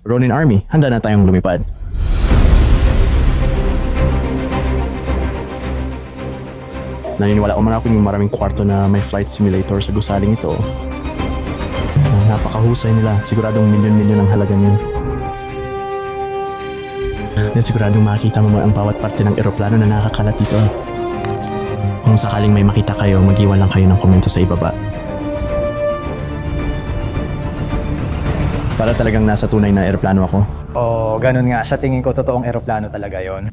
Ronin Army, handa na tayong lumipad. Naniniwala man ako yung maraming kwarto na may flight simulator sa gusaling ito. Napakahusay nila, siguradong milyon-milyon ang halaga niyon. Then siguradong makikita mo ang bawat parte ng eroplano na nakakalat dito. Kung sakaling may makita kayo, mag-iwan lang kayo ng komento sa ibaba. Para talagang nasa tunay na eroplano ako. Oo, ganun nga. Sa tingin ko, totoong eroplano talaga yon.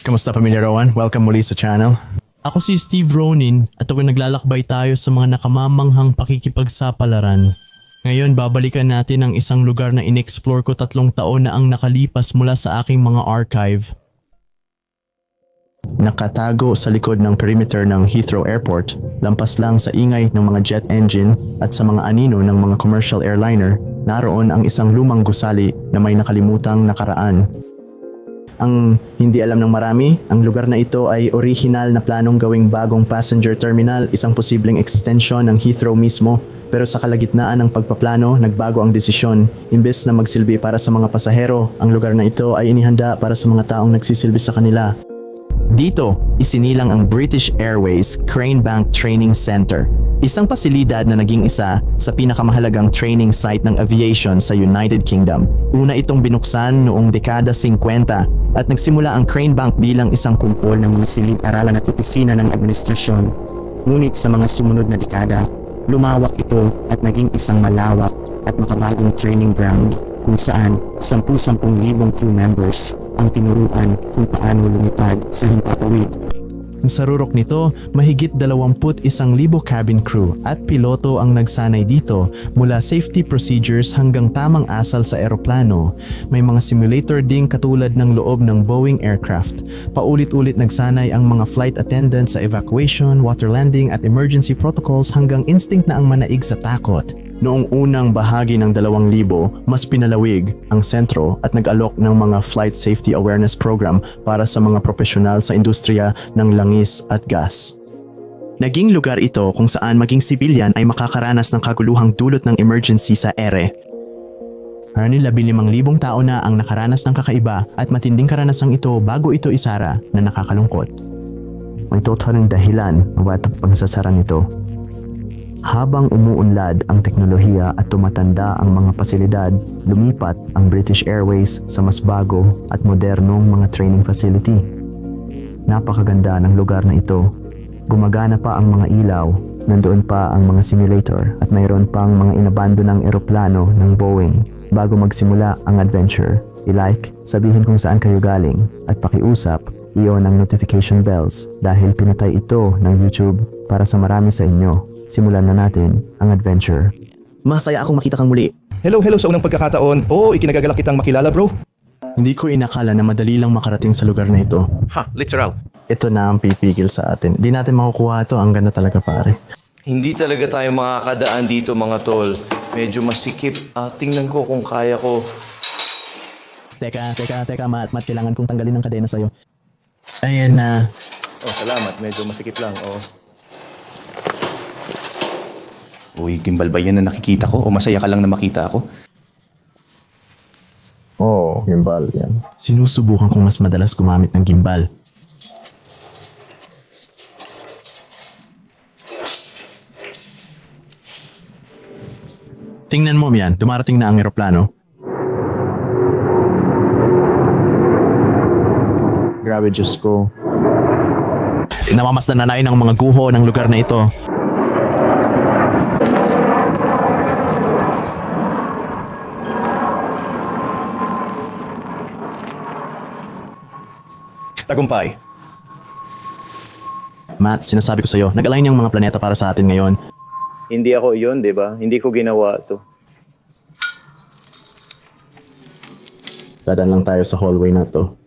Kamusta pamilya Rowan? Welcome muli sa channel. Ako si Steve Ronin at ako naglalakbay tayo sa mga nakamamanghang pakikipagsapalaran. Ngayon babalikan natin ang isang lugar na in-explore ko 3 taon na ang nakalipas mula sa aking mga archive. Nakatago sa likod ng perimeter ng Heathrow Airport, lampas lang sa ingay ng mga jet engine at sa mga anino ng mga commercial airliner, naroon ang isang lumang gusali na may nakalimutang nakaraan. Ang hindi alam ng marami, ang lugar na ito ay original na planong gawing bagong passenger terminal, isang posibleng extension ng Heathrow mismo. Pero sa kalagitnaan ng pagpaplano, nagbago ang desisyon. Imbes na magsilbi para sa mga pasahero, ang lugar na ito ay inihanda para sa mga taong nagsisilbi sa kanila. Dito, isinilang ang British Airways Crane Bank Training Center, isang pasilidad na naging isa sa pinakamahalagang training site ng aviation sa United Kingdom. Una itong binuksan noong dekada 50 at nagsimula ang Crane Bank bilang isang kumpol ng mga silid-aralan at opisina ng administrasyon. Ngunit sa mga sumunod na dekada, lumawak ito at naging isang malawak at makabagong training ground kung saan 10,000 crew members ang tinuruan kung paano lumipad sa himpapawid. Sa rurok nito, mahigit 21,000 cabin crew at piloto ang nagsanay dito mula safety procedures hanggang tamang asal sa eroplano. May mga simulator ding katulad ng loob ng Boeing aircraft. Paulit-ulit nagsanay ang mga flight attendants sa evacuation, water landing at emergency protocols hanggang instinct na ang manaig sa takot. Noong unang bahagi ng 2000, mas pinalawig ang sentro at nag-alok ng mga Flight Safety Awareness Program para sa mga profesional sa industriya ng langis at gas. Naging lugar ito kung saan maging sibilyan ay makakaranas ng kaguluhang dulot ng emergency sa ere. Hanin 15,000 tao na ang nakaranas ng kakaiba at matinding karanasang ito bago ito isara na nakakalungkot. May totoong dahilan ng bawat pagsasara nito. Habang umuunlad ang teknolohiya at tumatanda ang mga pasilidad, lumipat ang British Airways sa mas bago at modernong mga training facility. Napakaganda ng lugar na ito. Gumagana pa ang mga ilaw, nandoon pa ang mga simulator at mayroon pang mga inabando ng eroplano ng Boeing bago magsimula ang adventure. I-like, sabihin kung saan kayo galing at pakiusap, iyon ang notification bells dahil pinatay ito ng YouTube para sa marami sa inyo. Simulan na natin ang adventure. Masaya akong makita kang muli. Hello sa unang pagkakataon. Oo, ikinagagalak kitang makilala, bro. Hindi ko inakala na madali lang makarating sa lugar na ito. Ha, literal. Ito na ang pipigil sa atin. Di natin makukuha ito. Ang ganda talaga pare. Hindi talaga tayo makakadaan dito mga tol. Medyo masikip. Tingnan ko kung kaya ko. Teka, Mat, kailangan kong tanggalin ang kadena sa'yo. Ayan na. Oh, salamat. Medyo masikip lang. Oh. Uy, gimbal ba yan na nakikita ko? O masaya ka lang na makita ako? Oo, gimbal yan. Sinusubukan kong mas madalas gumamit ng gimbal. Tingnan mo yan, dumarating na ang eroplano. Grabe, Diyos ko. Namamasdan na nain ang mga guho ng lugar na ito. Tagumpay. Matt, sinasabi ko sa'yo, nag-align yung mga planeta para sa atin ngayon. Hindi ako yun, di ba? Hindi ko ginawa to. Dadaan lang tayo sa hallway na to.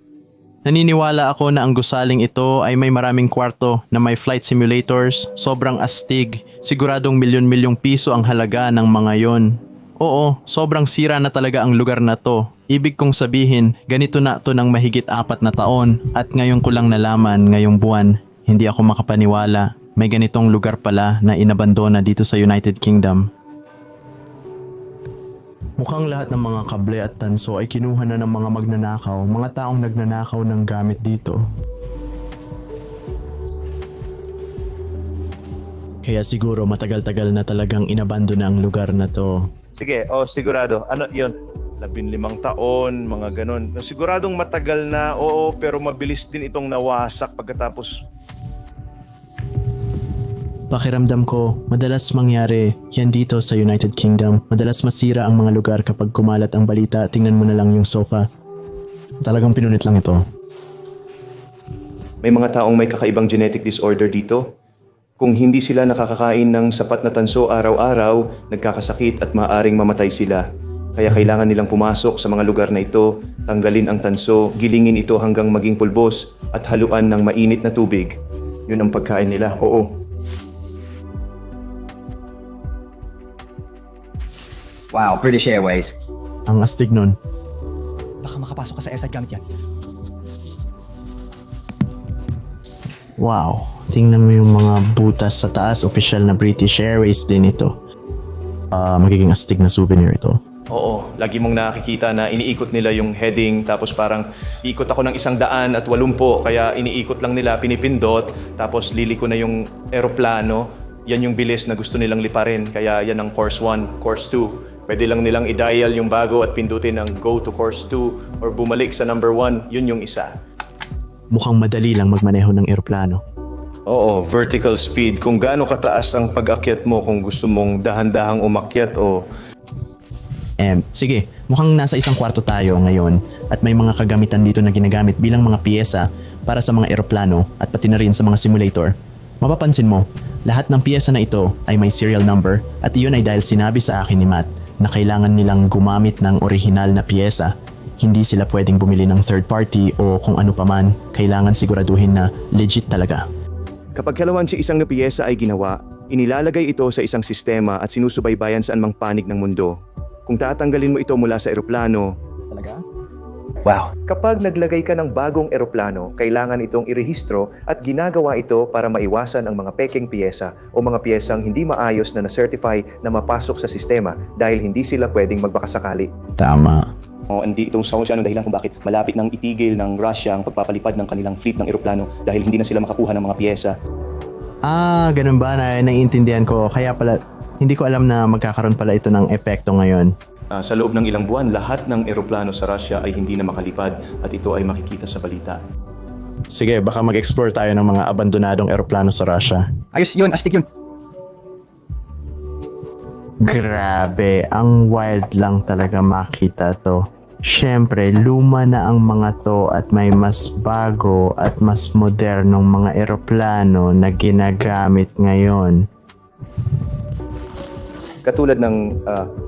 Naniniwala ako na ang gusaling ito ay may maraming kwarto na may flight simulators, sobrang astig, siguradong milyon-milyong piso ang halaga ng mga yon. Oo, sobrang sira na talaga ang lugar na to. Ibig kong sabihin, ganito na to ng mahigit 4 na taon at ngayon ko lang nalaman ngayong buwan. Hindi ako makapaniwala. May ganitong lugar pala na inabandona dito sa United Kingdom. Mukhang lahat ng mga kable at tanso ay kinuha na ng mga magnanakaw, mga taong nagnanakaw ng gamit dito. Kaya siguro matagal-tagal na talagang inabandona ang lugar na to. Sige, sigurado. Ano yun? 15 taon, mga ganon. Siguradong matagal na, oo, pero mabilis din itong nawasak pagkatapos. Pakiramdam ko, madalas mangyari yan dito sa United Kingdom. Madalas masira ang mga lugar kapag kumalat ang balita. Tingnan mo na lang yung sofa. Talagang pinunit lang ito. May mga taong may kakaibang genetic disorder dito. Kung hindi sila nakakakain ng sapat na tanso araw-araw, nagkakasakit at maaaring mamatay sila. Kaya kailangan nilang pumasok sa mga lugar na ito, tanggalin ang tanso, gilingin ito hanggang maging pulbos at haluan ng mainit na tubig. Yun ang pagkain nila, oo. Wow, British Airways. Ang astig nun. Baka makapasok ka sa airside gamit yan. Wow, tingnan mo yung mga butas sa taas. Official na British Airways din ito. Magiging astig na souvenir ito. Oo, lagi mong nakikita na iniikot nila yung heading tapos parang ikot ako ng 180 kaya iniikot lang nila, pinipindot tapos liliko na yung eroplano. Yan yung bilis na gusto nilang liparin kaya yan ang course 1, course 2. Pwede lang nilang i-dial yung bago at pindutin ang go to course 2 or bumalik sa number 1, yun yung isa. Mukhang madali lang magmaneho ng eroplano. Oo, vertical speed. Kung gaano kataas ang pag-akyat mo kung gusto mong dahan-dahang umakyat o... Sige, mukhang nasa isang kwarto tayo ngayon at may mga kagamitan dito na ginagamit bilang mga piyesa para sa mga eroplano at pati na rin sa mga simulator. Mapapansin mo, lahat ng piyesa na ito ay may serial number at iyon ay dahil sinabi sa akin ni Matt na kailangan nilang gumamit ng orihinal na piyesa. Hindi sila pwedeng bumili ng third party o kung ano paman. Kailangan siguraduhin na legit talaga. Kapag kalawansi isang na piyesa ay ginawa, inilalagay ito sa isang sistema at sinusubaybayan sa anumang panig ng mundo. Kung tatanggalin mo ito mula sa eroplano, Talaga? Wow. kapag naglagay ka ng bagong eroplano, kailangan itong irehistro at ginagawa ito para maiwasan ang mga peking piyesa o mga piyesang hindi maayos na na-certify na mapasok sa sistema dahil hindi sila pwedeng magbakasakali. Tama. Hindi itong sa ang dahilan kung bakit malapit nang itigil ng Russia ang pagpapalipad ng kanilang fleet ng eroplano dahil hindi na sila makakuha ng mga piyesa. Ganun ba? Naiintindihan ko. Kaya pala, hindi ko alam na magkakaroon pala ito ng epekto ngayon. Sa loob ng ilang buwan, lahat ng eroplano sa Russia ay hindi na makalipad at ito ay makikita sa balita. Sige, baka mag-explore tayo ng mga abandonadong eroplano sa Russia. Ayos yun, astig yun. Grabe, ang wild lang talaga makita to. Siyempre, luma na ang mga to at may mas bago at mas modernong mga eroplano na ginagamit ngayon. Katulad ng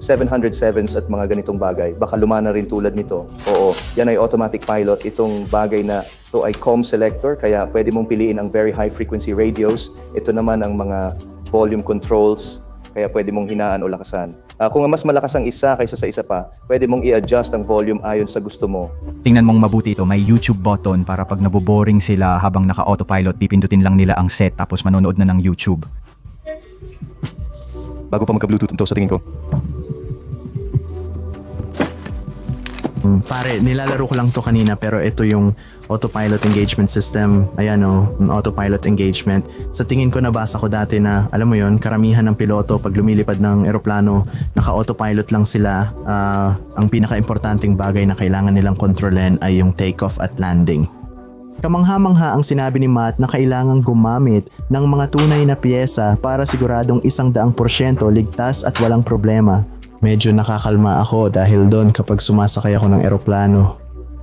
707s at mga ganitong bagay, baka lumana rin tulad nito. Oo, yan ay automatic pilot. Itong bagay na to ay COM selector, kaya pwede mong piliin ang very high frequency radios. Ito naman ang mga volume controls, kaya pwede mong hinaan o lakasan. Kung mas malakas ang isa kaysa sa isa pa, pwede mong i-adjust ang volume ayon sa gusto mo. Tingnan mong mabuti ito, may YouTube button para pag naboboring sila habang naka-autopilot, pipindutin lang nila ang set tapos manonood na ng YouTube. Bago pa magka-Bluetooth ito sa tingin ko. Pare, nilalaro ko lang to kanina pero ito yung autopilot engagement system. Ayan autopilot engagement. Sa tingin ko nabasa ko dati na, alam mo yon, karamihan ng piloto pag lumilipad ng eroplano, naka-autopilot lang sila. Ang pinaka-importanting bagay na kailangan nilang kontrolin ay yung takeoff at landing. Kamangha-mangha ang sinabi ni Matt na kailangang gumamit ng mga tunay na piyesa para siguradong 100% ligtas at walang problema. Medyo nakakalma ako dahil doon kapag sumasakay ako ng eroplano.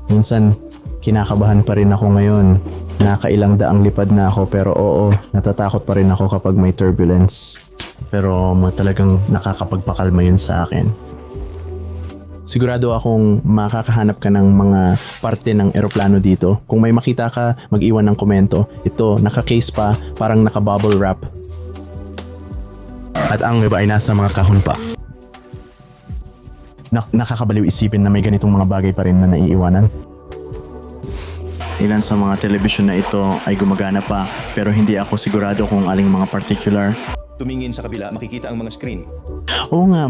Minsan, kinakabahan pa rin ako ngayon. Nakailang daang lipad na ako pero oo, natatakot pa rin ako kapag may turbulence. Pero talagang nakakapagpakalma yun sa akin. Sigurado akong makakahanap ka ng mga parte ng eroplano dito. Kung may makita ka, mag-iwan ng komento. Ito, naka-case pa, parang naka-bubble wrap. At ang iba ay nasa mga kahon pa. Nakakabaliw isipin na may ganitong mga bagay pa rin na naiiwanan. Ilan sa mga television na ito ay gumagana pa, pero hindi ako sigurado kung aling mga particular. Tumingin sa kabila, makikita ang mga screen. Oo nga,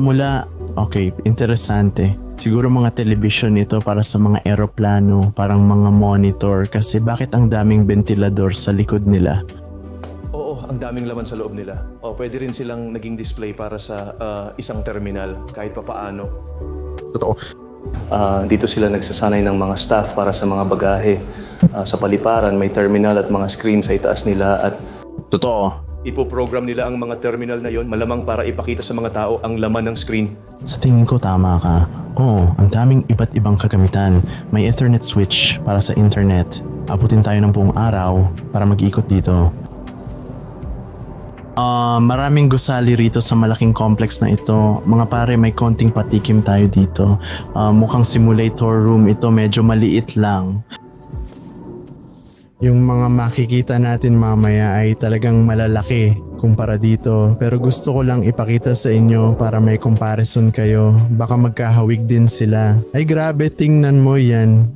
okay, interesante. Siguro mga television ito para sa mga eroplano, parang mga monitor, kasi bakit ang daming ventilador sa likod nila? Oo, ang daming laman sa loob nila. O, pwede rin silang naging display para sa isang terminal, kahit papaano. Totoo. Dito sila nagsasanay ng mga staff para sa mga bagahe. Sa paliparan, may terminal at mga screen sa itaas nila at Totoo. Ipoprogram nila ang mga terminal na yon, malamang para ipakita sa mga tao ang laman ng screen. Sa tingin ko tama ka. Oo, ang daming iba't ibang kagamitan. May Ethernet switch para sa internet. Abutin tayo ng buong araw para mag-ikot dito. Maraming gusali rito sa malaking complex na ito. Mga pare, may konting patikim tayo dito. Mukhang simulator room ito, medyo maliit lang. Yung mga makikita natin mamaya ay talagang malalaki kumpara dito. Pero gusto ko lang ipakita sa inyo para may comparison kayo. Baka magkahawig din sila. Ay grabe, tingnan mo yan.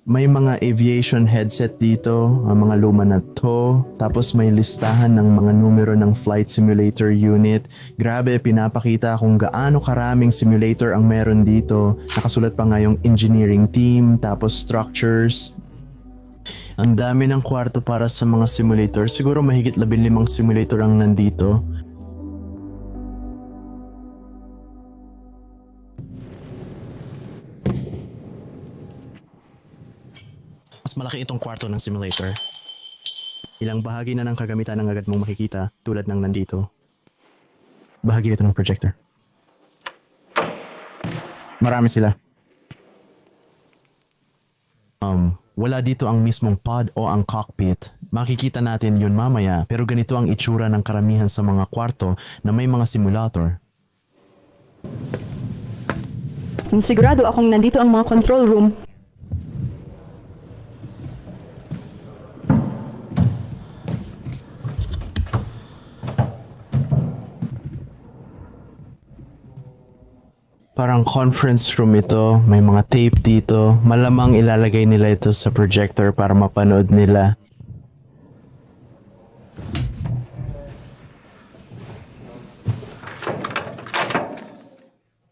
May mga aviation headset dito, ang mga luma na to. Tapos may listahan ng mga numero ng flight simulator unit. Grabe, pinapakita kung gaano karaming simulator ang meron dito. Nakasulat pa nga yung engineering team, tapos structures. Ang dami ng kwarto para sa mga simulator. Siguro mahigit 15 simulator ang nandito. Mas malaki itong kwarto ng simulator. Ilang bahagi na ng kagamitan ang agad mong makikita tulad ng nandito. Bahagi nito ng projector. Marami sila. Wala dito ang mismong pod o ang cockpit. Makikita natin yun mamaya, pero ganito ang itsura ng karamihan sa mga kwarto na may mga simulator. Sigurado akong nandito ang mga control room. Parang conference room ito, may mga tape dito. Malamang ilalagay nila ito sa projector para mapanood nila.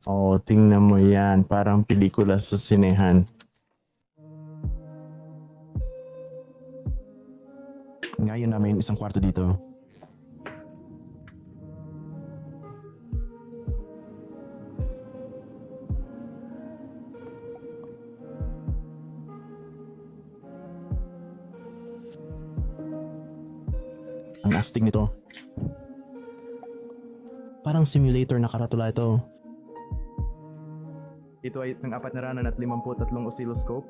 Oh, tingnan mo yan. Parang pelikula sa sinehan. Ngayon na may isang kwarto dito. Ang astig nito. Parang simulator na karatula ito. Ito ay isang 4 na ranan at 53 oscilloscope.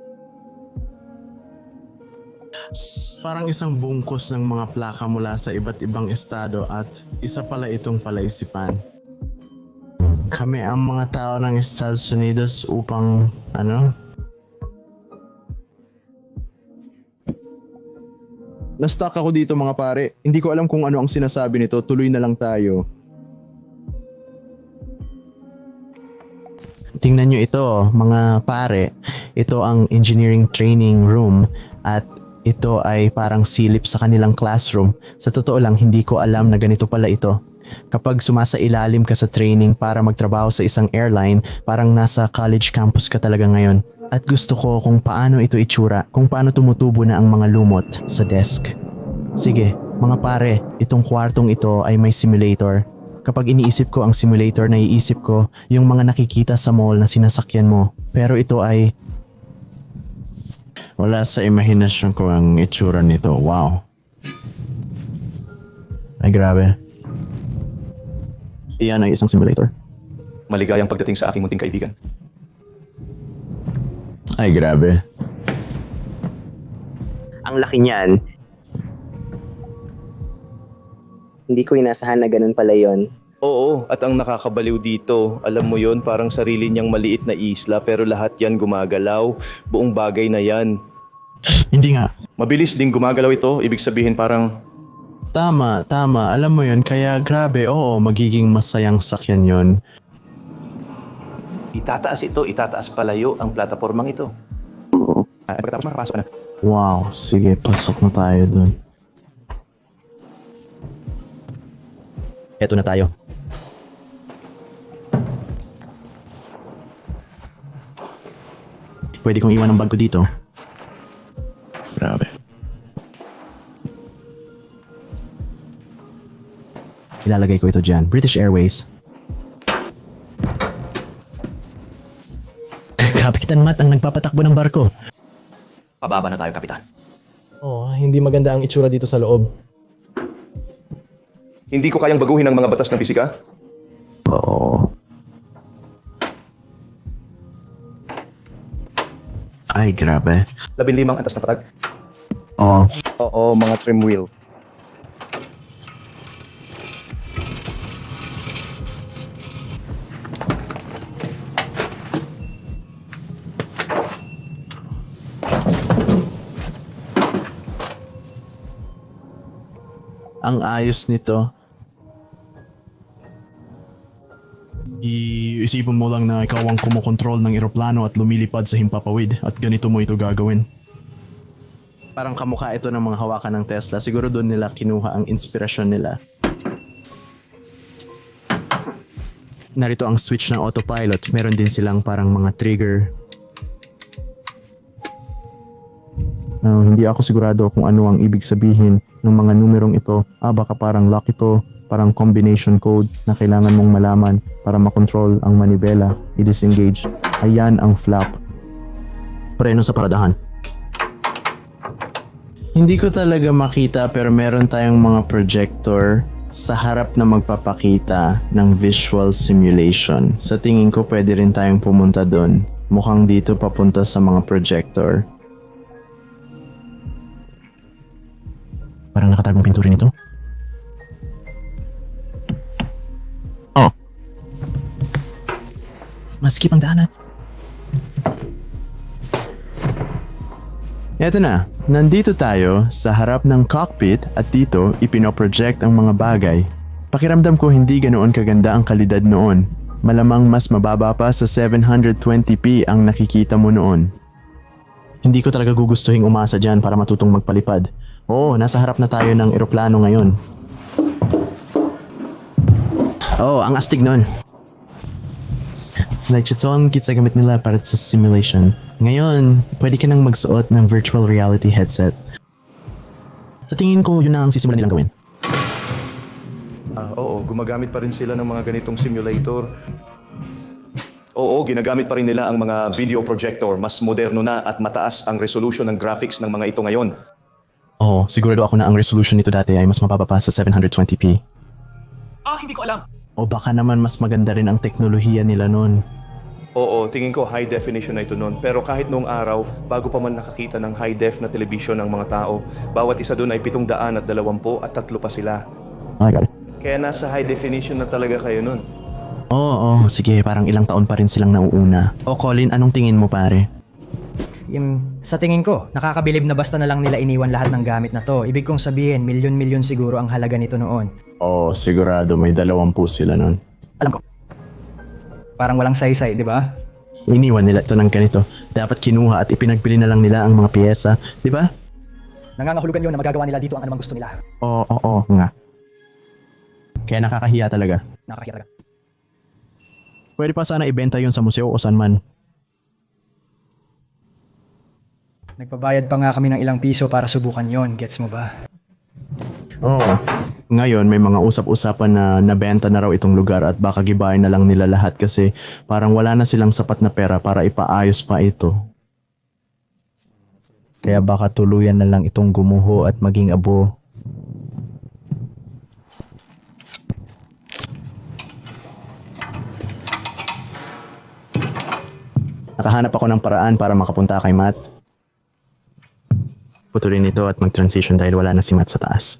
Parang isang bungkus ng mga plaka mula sa iba't ibang estado at isa pala itong palaisipan. Kami ang mga tao ng Estados Unidos upang Na-stuck ako dito mga pare. Hindi ko alam kung ano ang sinasabi nito. Tuloy na lang tayo. Tingnan nyo ito, mga pare. Ito ang engineering training room at ito ay parang silip sa kanilang classroom. Sa totoo lang, hindi ko alam na ganito pala ito. Kapag sumasailalim ka sa training para magtrabaho sa isang airline, parang nasa college campus ka talaga ngayon. At gusto ko kung paano ito itsura, kung paano tumutubo na ang mga lumot sa desk. Sige, mga pare, itong kwartong ito ay may simulator. Kapag iniisip ko ang simulator, naiisip ko yung mga nakikita sa mall na sinasakyan mo. Pero ito ay wala sa imahinasyon ko ang itsura nito. Wow. Ay grabe. Iyan ay isang simulator. maligayang pagdating sa aking munting kaibigan. Ay grabe. Ang laki niyan. Hindi ko inasahan na ganun pala yon. Oo, at ang nakakabaliw dito, alam mo yon, parang sarili niyang maliit na isla pero lahat yan gumagalaw. Buong bagay na yan. Hindi nga. Mabilis ding gumagalaw ito, ibig sabihin parang Tama. Alam mo yun, kaya grabe, oo, magiging masayang sakyan yon. itataas palayo ang platapormang ito. pagkatapos makapasok ka na. Wow, sige, pasok na tayo dun. Eto na tayo. Pwede kong iwan ang bag ko dito. Grabe. Ilalagay ko ito dyan. British Airways. Kapitan Matt ang nagpapatakbo ng barko. Pababa na tayo, Kapitan. Oh, hindi maganda ang itsura dito sa loob. Hindi ko kayang baguhin ang mga batas ng pisika. Oo. Ay, grabe. 15 antas na patag. Oo. Oo, mga trim wheel. Ang ayos nito. Iisipin mo lang na ikaw ang kumokontrol ng eroplano at lumilipad sa himpapawid at ganito mo ito gagawin. Parang kamukha ito ng mga hawakan ng Tesla. Siguro doon nila kinuha ang inspirasyon nila. Narito ang switch ng autopilot. Meron din silang parang mga trigger. Hindi ako sigurado kung ano ang ibig sabihin ng mga numerong ito. Baka parang lock ito, parang combination code na kailangan mong malaman para makontrol ang manibela, i-disengage. Ayan ang flap. Preno sa paradahan. Hindi ko talaga makita pero meron tayong mga projector sa harap na magpapakita ng visual simulation. Sa tingin ko pwede rin tayong pumunta doon. Mukhang dito papunta sa mga projector. Parang nakatagong pinturin ito. Oh. Maskip ang daanan. Eto na, nandito tayo sa harap ng cockpit at dito ipinoproject ang mga bagay. Pakiramdam ko hindi ganoon kaganda ang kalidad noon. Malamang mas mababa pa sa 720p ang nakikita mo noon. Hindi ko talaga gugustuhin umasa dyan para matutong magpalipad. Oo, nasa harap na tayo ng eroplano ngayon. Oh, ang astig nun. Like, ito ang kit sa gamit nila para sa simulation. Ngayon, pwede ka nang magsuot ng virtual reality headset. Sa tingin ko, yun na ang sisimulan nilang gawin. Oo, gumagamit pa rin sila ng mga ganitong simulator. Oo, ginagamit pa rin nila ang mga video projector. Mas moderno na at mataas ang resolution ng graphics ng mga ito ngayon. Oo, sigurado ako na ang resolution nito dati ay mas mababa pa sa 720p. Hindi ko alam. O baka naman mas maganda rin ang teknolohiya nila noon. Oo, tingin ko high definition na ito noon. Pero kahit noong araw, bago pa man nakakita ng high def na television ng mga tao, bawat isa doon ay 720 at 3 pa sila. I got it. Kaya nasa high definition na talaga kayo noon. Oo, sige, parang ilang taon pa rin silang nauuna. O Colin, anong tingin mo pare? Sa tingin ko, nakakabilib na basta na lang nila iniwan lahat ng gamit na to. Ibig kong sabihin, milyon-milyon siguro ang halaga nito noon. Oo, sigurado may 20 sila noon. Alam ko. Parang walang saysay, di ba? Iniwan nila ito ng ganito. Dapat kinuha at ipinagbili na lang nila ang mga piyesa, di ba? Nangangahulugan yun na magagawa nila dito ang anumang gusto nila. Oo nga. Kaya nakakahiya talaga. Nakakahiya talaga. Pwede pa sana ibenta yun sa museo o saan man. Nagpabayad pa nga kami ng ilang piso para subukan yon, gets mo ba? Oo. Ngayon, may mga usap-usapan na nabenta na raw itong lugar at baka gibayan na lang nila lahat kasi parang wala na silang sapat na pera para ipaayos pa ito. Kaya baka tuluyan na lang itong gumuho at maging abo. Nakahanap ako ng paraan para makapunta kay Matt. Putulin ito at mag-transition dahil wala na si Matt sa taas.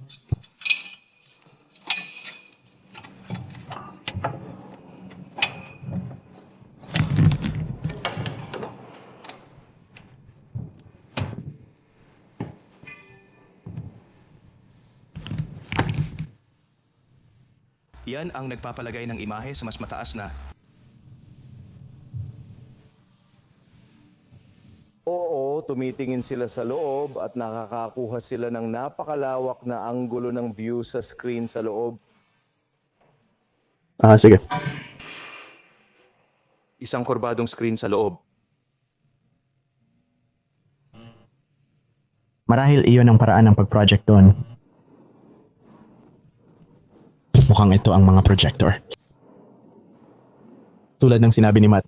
Yan ang nagpapalagay ng imahe sa mas mataas na. Oo, tumitingin sila sa loob at nakakakuha sila ng napakalawak na anggulo ng view sa screen sa loob. Sige. Isang kurbadong screen sa loob. Marahil iyon ang paraan ng pag-project doon. Mukhang ito ang mga projector. Tulad ng sinabi ni Matt.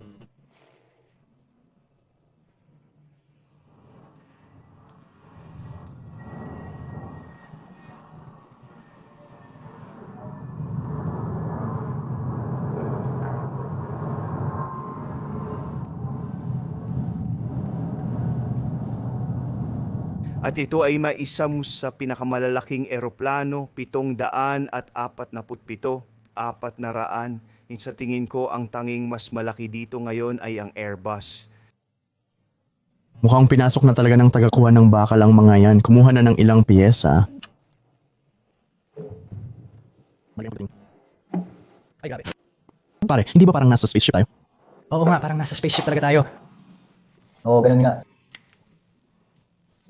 At ito ay maisam sa pinakamalalaking eroplano, 747, 400. Sa tingin ko, ang tanging mas malaki dito ngayon ay ang Airbus. Mukhang pinasok na talaga ng tagakuha ng bakal ang mga yan. Kumuha na ng ilang piyesa. Ay, grabe. Pare, hindi ba parang nasa spaceship tayo? Oo nga, parang nasa spaceship talaga tayo. Oo, ganun nga.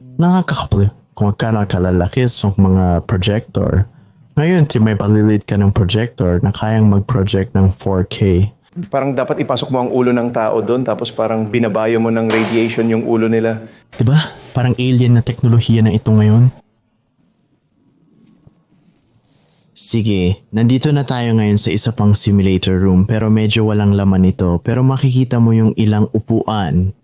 Nakakakapal kung magkano kalalaki sa mga projector. Ngayon, may palilit ka ng projector na kayang mag-project ng 4K. Parang dapat ipasok mo ang ulo ng tao doon, tapos parang binabayo mo ng radiation yung ulo nila. Diba? Parang alien na teknolohiya na ito ngayon. Sige, nandito na tayo ngayon sa isa pang simulator room pero medyo walang laman ito. Pero makikita mo yung ilang upuan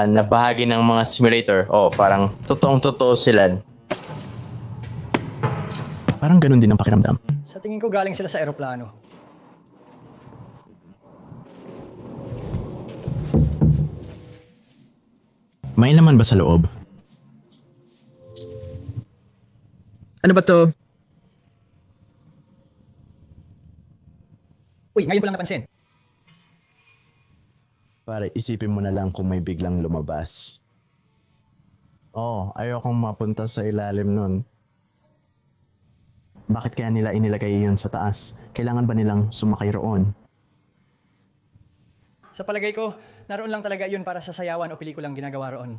na bahagi ng mga simulator. Parang totoong-totoo sila. Parang ganun din ang pakiramdam. Sa tingin ko galing sila sa eroplano. May laman ba sa loob? Ano ba to? Uy, ngayon ko lang napansin. Pare, isipin mo na lang kung may biglang lumabas. Ayokong mapunta sa ilalim nun. Bakit kaya nila inilagay yun sa taas? Kailangan ba nilang sumakay roon? Sa palagay ko, naroon lang talaga yun para sa sayawan o pelikulang ginagawa roon.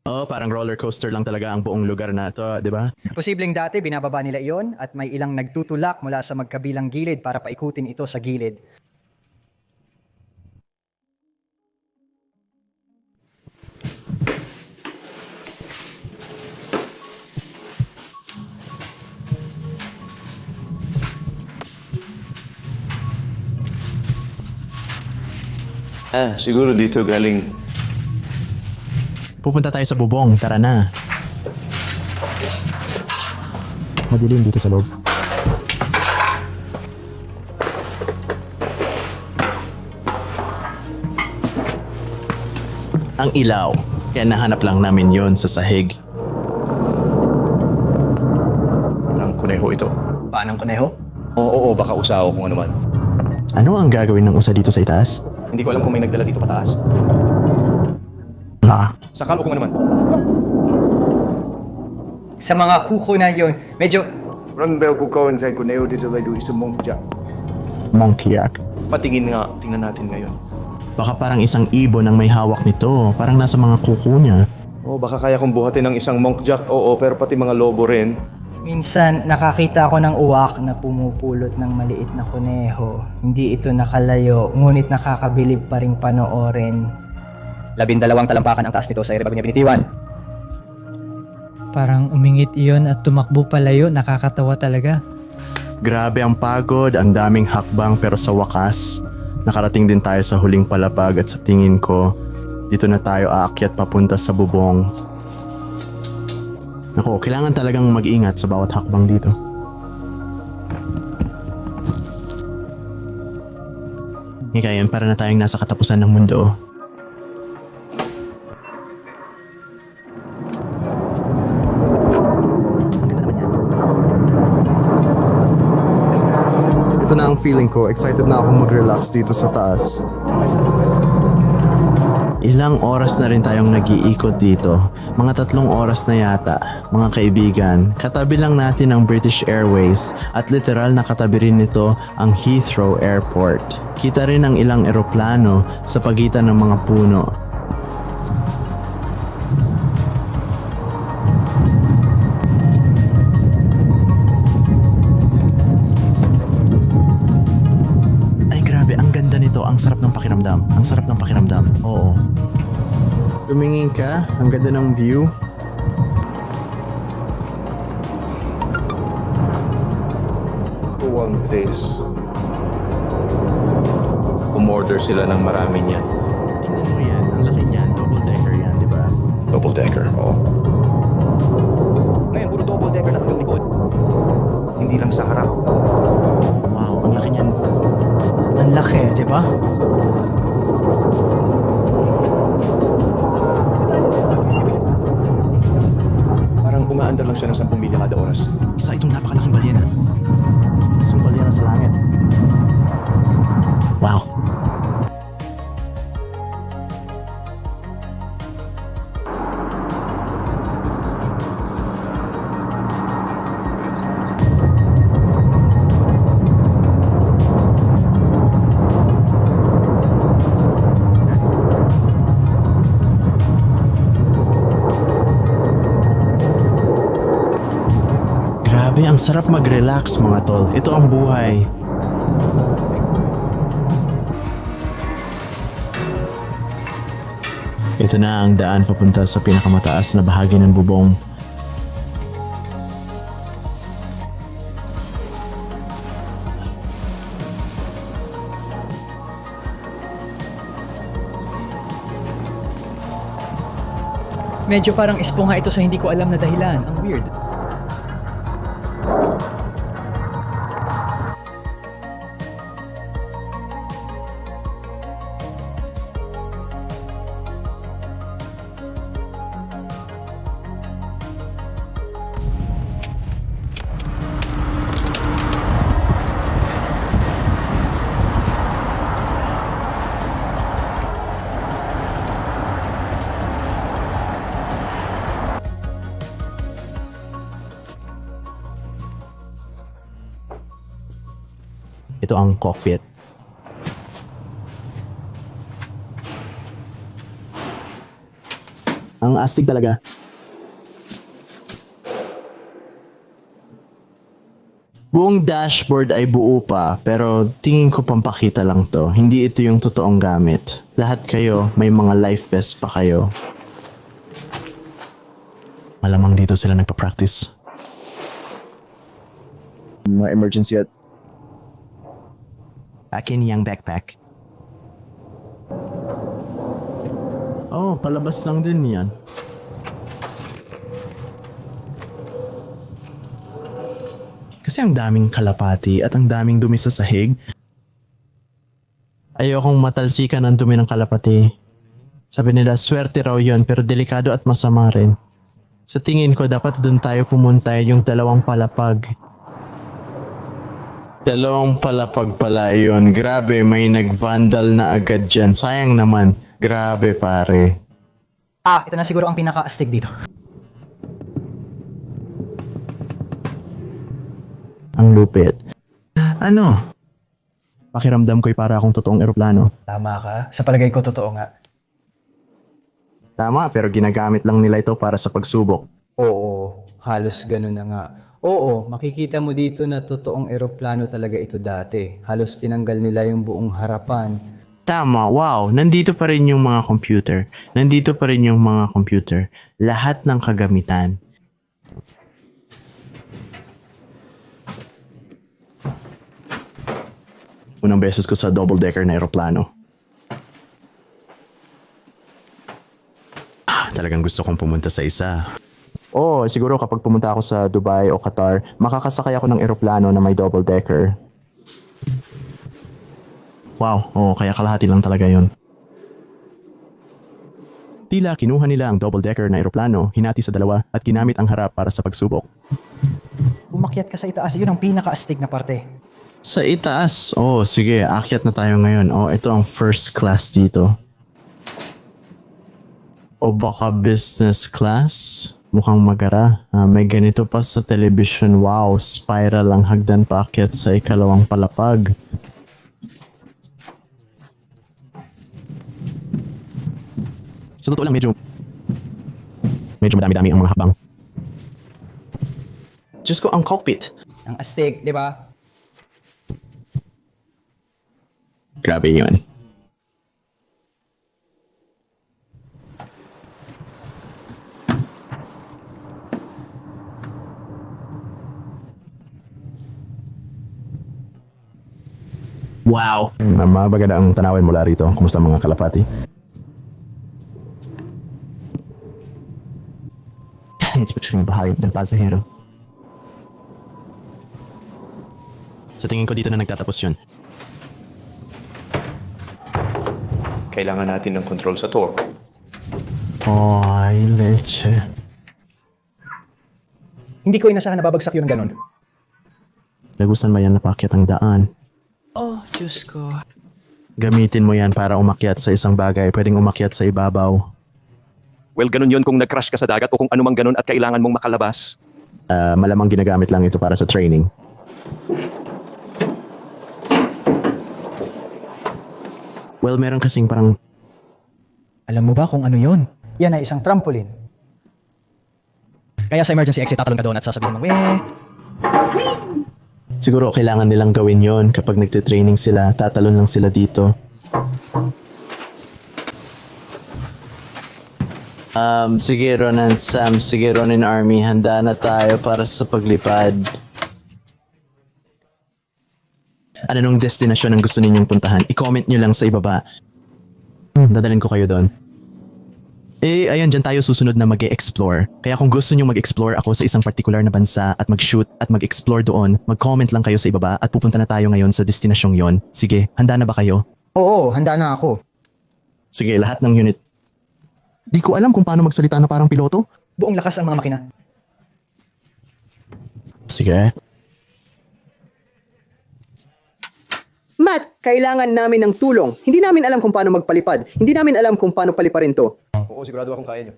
Parang roller coaster lang talaga ang buong lugar na to, di ba? Posibleng dati binababa nila iyon at may ilang nagtutulak mula sa magkabilang gilid para paikutin ito sa gilid. Siguro dito galing. Pupunta tayo sa bubong, tara na. Madilim dito sa loob. Ang ilaw, kaya nahanap lang namin yon sa sahig. Parang kuneho ito. Paanong kuneho? Oo, baka usaw kung ano man. Ano ang gagawin ng usa dito sa itaas? Hindi ko alam kung may nagdala dito pataas. Sakal o kung ano man. Sa mga kuko na yun, medyo... Randbell ko kawan sa kuneho dito tayo sa Monkjack. Monkyak. Patingin nga, tingnan natin ngayon. Baka parang isang ibon ang may hawak nito. Parang nasa mga kuko niya. Baka kaya kong buhatin ng isang monkjack, pero pati mga lobo rin. Minsan, nakakita ako ng uwak na pumupulot ng maliit na kuneho. Hindi ito nakalayo, ngunit nakakabilib pa ring panoorin. 12 talampakan ang taas nito sa ere bago niya binitiwan. Parang umingit iyon at tumakbo palayo, nakakatawa talaga. Grabe ang pagod, ang daming hakbang pero sa wakas, nakarating din tayo sa huling palapag at sa tingin ko, dito na tayo aakyat papunta sa bubong. Naku, kailangan talagang mag-ingat sa bawat hakbang dito. Ngayon, para na tayong nasa katapusan ng mundo. Ang ganda naman yan. Ito na ang feeling ko. Excited na akong mag-relax dito sa taas. Ilang oras na rin tayong nag-iikot dito. Mga 3 oras na yata, mga kaibigan. Katabi lang natin ang British Airways at literal na katabi rin nito ang Heathrow Airport. Kita rin ang ilang eroplano sa pagitan ng mga puno. Ay grabe, ang ganda nito. Ang sarap ng pakiramdam. Ang sarap ng pakiramdam. Oo. Tumingin ka, ang ganda ng view. Who want this? Umorder sila ng marami niyan. Tingnan mo yan, ang laki niyan. Double decker yan, di ba? Double decker, oo. Ngayon, puro double decker na hanggang likod. Hindi lang sa harap. Wow, ang laki niyan. Ang laki, di ba? Parang umaandar lang siya ng 10 milya kada oras. Isa itong napakalaking balyena. Isang balyena sa langit. Wow. Grabe, ang sarap mag-relax mga tol. Ito ang buhay. Ito na ang daan papunta sa pinakamataas na bahagi ng bubong. Medyo parang esponga ito sa hindi ko alam na dahilan. Ang weird. Ito ang cockpit. Ang astig talaga. Buong dashboard ay buo pa, pero tingin ko pampakita lang to. Hindi ito yung totoong gamit. Lahat kayo, may mga life vest pa kayo. Malamang dito sila nagpa-practice. Mga emergency at Akin yung backpack. Oh, palabas lang din yan. Kasi ang daming kalapati at ang daming dumi sa sahig. Ayokong matalsikan ang dumi ng kalapati. Sabi nila, swerte raw yon pero delikado at masama rin. Sa tingin ko, dapat dun tayo pumunta yung 2 palapag. 2 palapag pala yun. Grabe, may nag-vandal na agad dyan. Sayang naman. Grabe, pare. Ito na siguro ang pinaka-astig dito. Ang lupit. Ano? Pakiramdam ko'y para akong totoong eroplano. Tama ka. Sa palagay ko, totoo nga. Tama, pero ginagamit lang nila ito para sa pagsubok. Oo, halos ganun na nga. Oo, makikita mo dito na totoong eroplano talaga ito dati. Halos tinanggal nila yung buong harapan. Tama, wow. Nandito pa rin yung mga computer. Nandito pa rin yung mga computer. Lahat ng kagamitan. Unang beses ko sa double-decker na eroplano. Talagang gusto kong pumunta sa isa. Oh, siguro kapag pumunta ako sa Dubai o Qatar, makakasakay ako ng eroplano na may double-decker. Wow, kaya kalahati lang talaga yon. Tila kinuha nila ang double-decker na eroplano, hinati sa 2 at ginamit ang harap para sa pagsubok. Umakyat ka sa itaas, yun ang pinaka-astig na parte. Sa itaas? Oh, sige, akyat na tayo ngayon. Oh, ito ang first class dito. O baka business class? Mukhang magara. May ganito pa sa television. Wow, spiral ang hagdan paakyat sa ikalawang palapag. Sa totoo lang, medyo madami-dami ang mga habang. Diyos ko, ang cockpit. Ang astig, di ba? Grabe yun. Wow. Mabaganda ang tanawin mula rito. Kumusta mga kalapati? It's between bahagi ng pasahero. Sa tingin ko dito na nagtatapos yun. Kailangan natin ng control sa torque. Ay, leche. Hindi ko inasahan na babagsak yun ng ganun. Lagusan mo yan na paakyat ang daan. Oh, Diyos ko. Gamitin mo yan para umakyat sa isang bagay. Pwedeng umakyat sa ibabaw. Well, ganun yun kung nag-crash ka sa dagat o kung anumang ganun at kailangan mong makalabas. Malamang ginagamit lang ito para sa training. Well, meron kasing parang... Alam mo ba kung ano yun? Yan ay isang trampoline. Kaya sa emergency exit, tatalon ka doon at sasabihin mo, Siguro kailangan nilang gawin yon kapag nagtitraining sila. Tatalon lang sila dito. Sige Ronan Sam, sige Ronin Army, handa na tayo para sa paglipad. Ano nung destinasyon ang gusto ninyong puntahan? I-comment nyo lang sa ibaba. Dadalhin ko kayo doon. Ayan, dyan tayo susunod na mag-e-explore. Kaya kung gusto nyo mag-explore ako sa isang particular na bansa at mag-shoot at mag-explore doon, mag-comment lang kayo sa ibaba at pupunta na tayo ngayon sa destinasyong yon. Sige, handa na ba kayo? Oo, handa na ako. Sige, lahat ng unit. Di ko alam kung paano magsalita na parang piloto. Buong lakas ang mga makina. Sige. Matt, kailangan namin ng tulong. Hindi namin alam kung paano magpalipad. Hindi namin alam kung paano paliparin to. Oo, sigurado akong kaya nyo.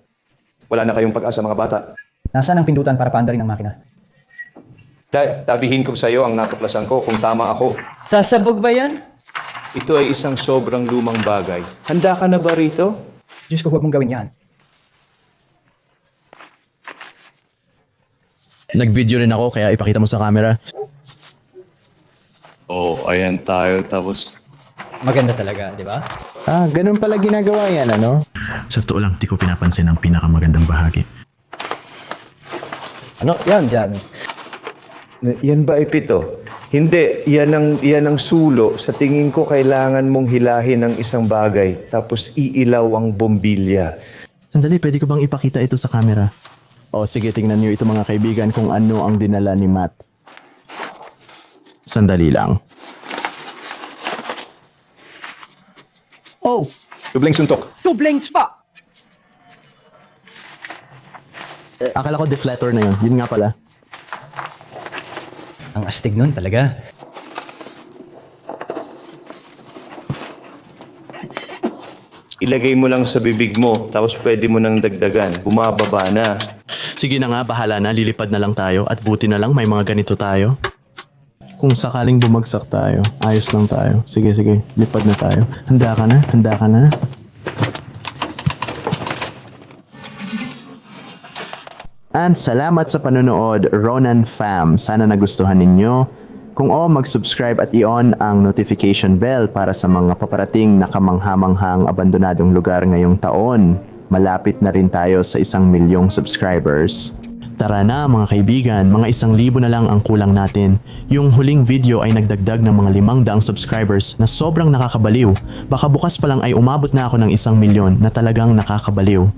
Wala na kayong pag-asa mga bata. Nasaan ang pindutan para paandarin ang makina? Tabihin ko sa iyo ang natuklasan ko kung tama ako. Sasabog ba yan? Ito ay isang sobrang lumang bagay. Handa ka na ba rito? Diyos ko, huwag mong gawin yan. Nag-video rin ako kaya ipakita mo sa camera. Oh, ayan tayo. Tapos, Maganda talaga, di ba? Ganun pala ginagawa yan, ano? Sa totoo lang, di ko pinapansin ang pinakamagandang bahagi. Ano? Yan, dyan. yan ba ay pito? Hindi, yan ang sulo. Sa tingin ko, kailangan mong hilahin ng isang bagay, tapos iilaw ang bombilya. Sandali, pwede ko bang ipakita ito sa camera? Sige, tingnan nyo ito mga kaibigan kung ano ang dinala ni Matt. Sandali lang. Dubleng suntok. Dubleng spa! Akala ko deflator na yun. Yun nga pala. Ang astig nun talaga. Ilagay mo lang sa bibig mo, tapos pwede mo nang dagdagan. Bumababa na. Sige na nga, bahala na. Lilipad na lang tayo. At buti na lang may mga ganito tayo. Kung sakaling bumagsak tayo, ayos lang tayo. Sige, lipad na tayo. Handa ka na? Handa ka na? And salamat sa panonood, Ronan Fam. Sana nagustuhan ninyo. Kung mag-subscribe at i-on ang notification bell para sa mga paparating na kamanghamanghang abandonadong lugar ngayong taon. Malapit na rin tayo sa 1,000,000 subscribers. Tara na mga kaibigan, mga 1,000 na lang ang kulang natin. Yung huling video ay nagdagdag ng mga 500 subscribers na sobrang nakakabaliw. Baka bukas pa lang ay umabot na ako ng 1,000,000 na talagang nakakabaliw.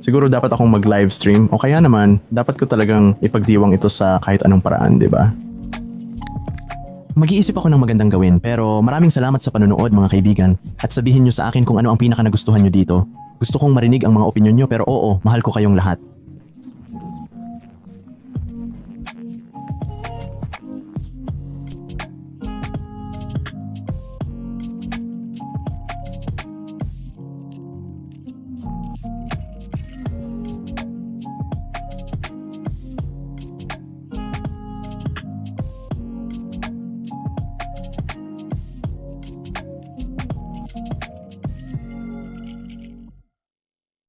Siguro dapat akong mag-livestream o kaya naman dapat ko talagang ipagdiwang ito sa kahit anong paraan, di ba? Mag-iisip ako ng magandang gawin pero maraming salamat sa panonood mga kaibigan at sabihin nyo sa akin kung ano ang pinaka nagustuhan nyo dito. Gusto kong marinig ang mga opinyon nyo pero oo, mahal ko kayong lahat.